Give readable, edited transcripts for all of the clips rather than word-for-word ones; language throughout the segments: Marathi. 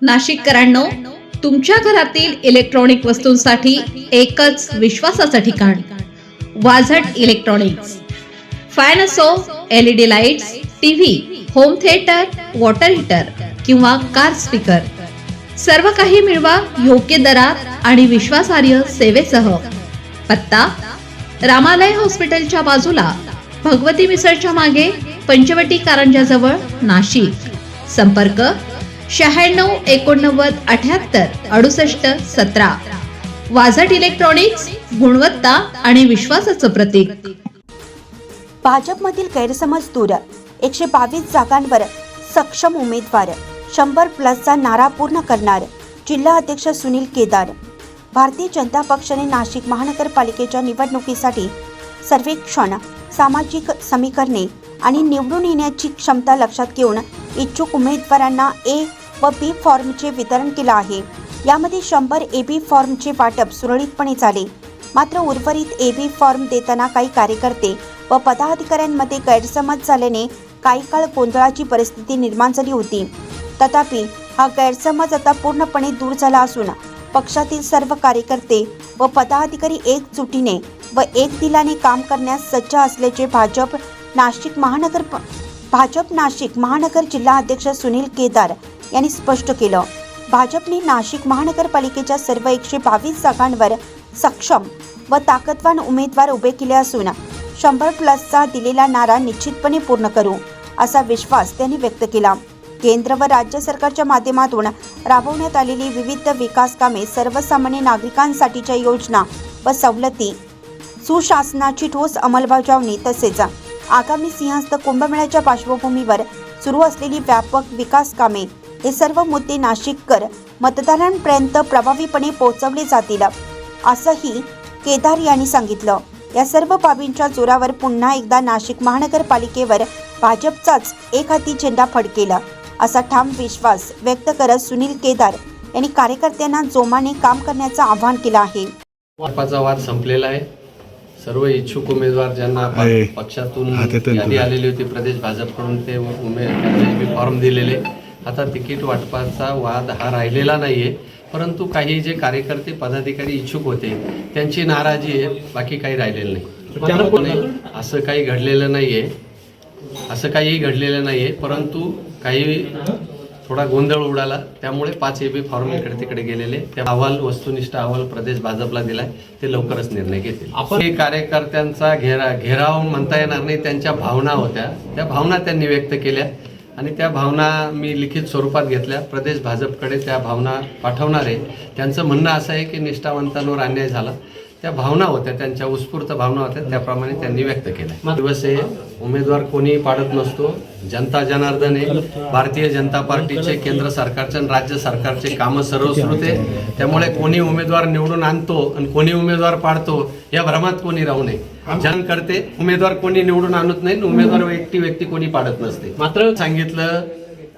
नाशिककरांनो, तुमच्या घरातील इलेक्ट्रॉनिक वस्तूंसाठी एकच विश्वासाचं ठिकाण वाझट इलेक्ट्रॉनिक्स। फॅन असो, LED lights, TV, home theatre, water heater किंवा कार स्पीकर, सर्व काही मिळवा योग्य दरात आणि विश्वासार्ह सेवेसह। पत्ता रामालय हॉस्पिटलच्या बाजूला, भगवती मिसळच्या मागे, पंचवटी कारंजा जवळ, नाशिक। संपर्क 96 89 78 68 17। वाझट इलेक्ट्रॉनिक्स, गुणवत्ता आणि विश्वासाचं प्रतीक। भाजपमधील गैरसमज दूर, 122 जागांवर सक्षम उमेदवार, 100+ नारा पूर्ण करणार जिल्हा अध्यक्ष सुनील केदार। भारतीय जनता पक्षाने नाशिक महानगरपालिकेच्या निवडणुकीसाठी सर्वेक्षण, सामाजिक समीकरणे आणि निवडून येण्याची क्षमता लक्षात घेऊन इच्छुक उमेदवारांना A व B फॉर्मचे वितरण केले आहे। यामध्ये 100 AB फॉर्मचे वाटप सुरळीतपणे झाले। मात्र उर्वरित AB फॉर्म देताना काही कार्यकर्ते व पदाधिकाऱ्यांमध्ये गैरसमज झाल्याने काही काळ गोंधळाची परिस्थिती निर्माण झाली होती। तथापि हा गैरसमज आता पूर्णपणे दूर झाला असून पक्षातील सर्व कार्यकर्ते व पदाधिकारी एकजुटीने व एक दिलाने काम करण्यास सज्ज असल्याचे भाजप नाशिक महानगर जिल्हा अध्यक्ष सुनील केदार यांनी स्पष्ट केलं। भाजपने नाशिक महानगरपालिकेच्या सर्व 122 जागांवर सक्षम व ताकदवान उमेदवार उभे केले असून 100+चा दिलेला नारा निश्चितपणे पूर्ण करू असा विश्वास त्यांनी व्यक्त केला। केंद्र व राज्य सरकारच्या माध्यमातून राबवण्यात आलेली विविध विकास कामे, सर्वसामान्य नागरिकांसाठीच्या योजना व सवलती, सुशासनाची ठोस अंमलबजावणी तसेच आगामी सिंहस्थ कुंभमेळ्याच्या पार्श्वभूमीवर सुरू असलेली व्यापक विकास कामे हे सर्व मुद्दे नाशिककर मतदारांपर्यंत प्रभावीपणे पोहोचवले जातील असंही केदार यांनी सांगितलं। या सर्व बाबींच्या जोरावर पुन्हा एकदा नाशिक महानगरपालिकेवर भाजपचाच एक हाती झेंडा फडकेल असा ठाम विश्वास व्यक्त करत सुनील केदार यांनी कार्यकर्त्यांना जोमाने काम करण्याचं आवाहन केलं आहे। वाद संपलेला आहे। सर्व इच्छुक उमेदवार ज्यांना पक्षातून यादी आलेली होती प्रदेश भाजपकडून ते उमेदवार फॉर्म दिलेले, आता तिकीट वाटपाचा वाद हा राहिलेला नाहीये। परंतु काही जे कार्यकर्ते पदाधिकारी इच्छुक होते त्यांची नाराजी आहे, बाकी काही राहिलेलं नाही। असं काही घडलेलं नाहीये, परंतु काही थोडा गोंधळ उडाला, त्यामुळे 5 AB फॉर्म इकडे तिकडे गेलेले। त्या अहवाल, वस्तुनिष्ठ अहवाल प्रदेश भाजपला दिलाय, ते लवकरच निर्णय घेतील। आपण कार्यकर्त्यांचा घेराव म्हणता येणार नाही, त्यांच्या भावना होत्या, त्या भावना त्यांनी व्यक्त केल्या आणि त्या भावना मी लिखित स्वरूपात घेतल्या, प्रदेश भाजपकडे त्या भावना पाठवणार आहे। त्यांचं म्हणणं असं आहे की निष्ठावंतांवर अन्याय झाला, त्या भावना होत्या, त्यांच्या उत्स्फूर्त भावना होत्या, त्याप्रमाणे त्यांनी व्यक्त केल्या। दिवस आहे, उमेदवार कोणी पाडत नसतो, जनता जनार्दन आहे। भारतीय जनता पार्टीचे केंद्र सरकारचे आणि राज्य सरकारचे कामं सर्वश्रुत आहे, त्यामुळे कोणी उमेदवार निवडून आणतो आणि कोणी उमेदवार पाडतो या भ्रमात कोणी राहू नये। जन करते उमेदवार कोणी निवडून आणत नाही, उमेदवार व्यक्ती कोणी पाडत नसते। मात्र सांगितलं,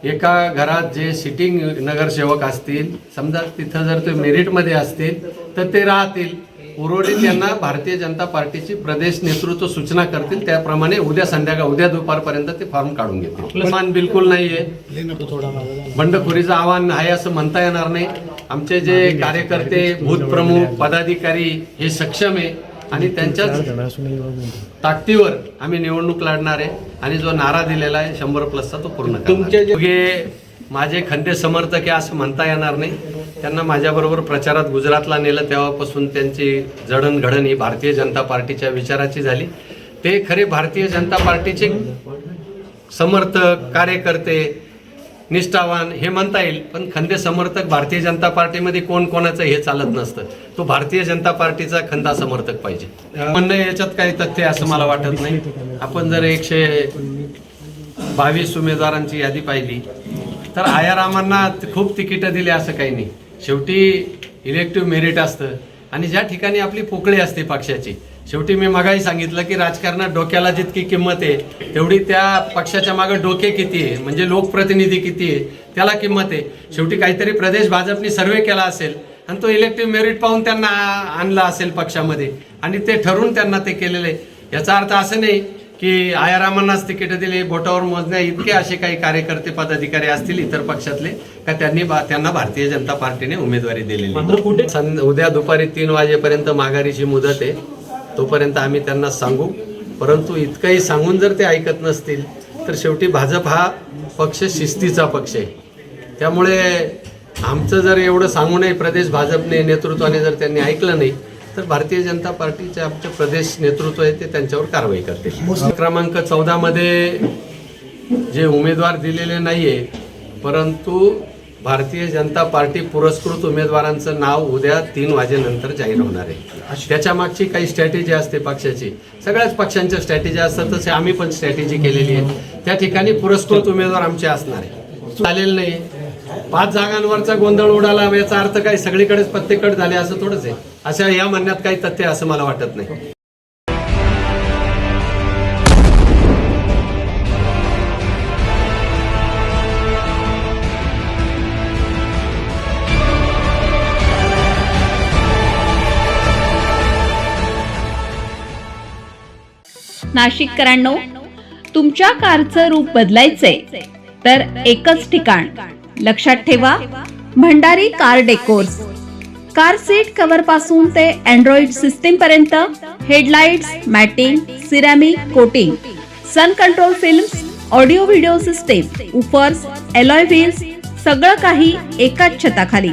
एका घरात जे सिटिंग नगरसेवक असतील, समजा तिथं जर ते मेरिटमध्ये असतील तर ते राहतील, उर्वरित यांना भारतीय जनता पार्टीची प्रदेश नेतृत्व सूचना करतील, त्याप्रमाणे उद्या दुपारपर्यंत ते फॉर्म काढून घेतील। मान बिलकुल नाहीये, बंडखोरीचं आव्हान आहे असं म्हणता येणार नाही। आमचे जे कार्यकर्ते, भूतप्रमुख, पदाधिकारी हे सक्षम आहे आणि त्यांच्याच ताकदीवर आम्ही निवडणूक लढणार आहे आणि जो नारा दिलेला आहे 100+चा तो पूर्ण करणार। माझे खंदे समर्थक आहे असं म्हणता येणार नाही, त्यांना माझ्याबरोबर प्रचारात गुजरातला नेलं तेव्हापासून त्यांची जडणघडण ही भारतीय जनता पार्टीच्या विचाराची झाली। ते खरे भारतीय जनता पार्टीचे समर्थक, कार्यकर्ते, निष्ठावान हे म्हणता येईल, पण खंदे समर्थक भारतीय जनता पार्टीमध्ये कोण कोणाचं हे चालत नसतं, तो भारतीय जनता पार्टीचा खंदा समर्थक पाहिजे। म्हणणं याच्यात काही तथ्य असं मला वाटत नाही। आपण जर 122 उमेदवारांची यादी पाहिली तर आयारामांना खूप तिकीटं दिली असं काही नाही। शेवटी इलेक्टिव्ह मेरिट असतं आणि ज्या ठिकाणी आपली पोकळी असते पक्षाची, शेवटी मी मगाही सांगितलं की राजकारणात डोक्याला जितकी किंमत आहे तेवढी त्या पक्षाच्या मागे डोके किती आहे, म्हणजे लोकप्रतिनिधी किती आहे त्याला किंमत आहे। शेवटी काहीतरी प्रदेश भाजपने सर्वे केला असेल आणि तो इलेक्टिव्ह मेरिट पाहून त्यांना आणला असेल पक्षामध्ये आणि ते ठरवून त्यांना ते केलेले। याचा अर्थ असं नाही की आयारामांनाच तिकीट दिली, बोटावर मोजण्या इतके असे काही कार्यकर्ते पदाधिकारी असतील इतर पक्षातले का त्यांना भारतीय जनता पार्टीने उमेदवारी दिलेली. उद्या दुपारी 3 वाजेपर्यंत माघारीची मुदत आहे, तोपर्यंत आम्ही त्यांना सांगू. परंतु इतकंही सांगून जर ते ऐकत नसतील तर शेवटी भाजप हा पक्ष शिस्तीचा पक्ष आहे. त्यामुळे आमचं जर एवढं सांगूनही प्रदेश भाजपने नेतृत्वाने जर त्यांनी ऐकलं नाही तर भारतीय जनता पार्टीचे आमचे प्रदेश नेतृत्व आहे ते त्यांच्यावर कारवाई करते. क्रमांक 14 मध्ये जे उमेदवार दिलेले नाहीये, परंतु भारतीय जनता पार्टी पुरस्कृत उमेदवारांचं नाव उद्या 3 वाजेनंतर जाहीर होणार आहे. त्याच्या मागची काही स्ट्रॅटेजी असते पक्षाची, सगळ्याच पक्षांच्या स्ट्रॅटेजी असतात, तसे आम्ही पण स्ट्रॅटेजी केलेली आहे. त्या ठिकाणी पुरस्कृत उमेदवार आमचे असणार आहे. चालेल नाही 5 जागांवरचा गोंधळ उडाला याचा अर्थ काय सगळीकडेच पत्तेकट झाले असं थोडंच आहे. अशा या म्हणण्यात काही तथ्य असं मला वाटत नाही. नाशिककरांनो, तुमच्या कारचं रूप बदलायचंय तर एकच ठिकाण लक्षात ठेवा, Bhandari car decors. Car seat cover पासून ते अँड्रॉइड सिस्टीम पर्यंत, headlights, matting, ceramic coating, sun control films, audio video system, woofers, alloy wheels, सगळं काही एकाच छताखाली.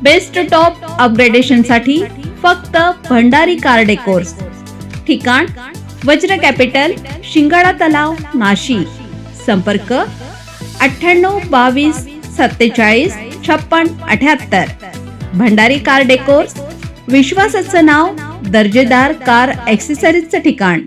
बेस्ट टॉप अपग्रेडेशन साठी फक्त भंडारी कार डेकोर्स. ठिकाण वज्र कॅपिटल, शिंगाडा तलाव, नाशिक. संपर्क 98 22 47 56 78. भंडारी कार डेकोर्स, विश्वासाचं नाव, दर्जेदार कार ॲक्सेसरीजचं ठिकाण.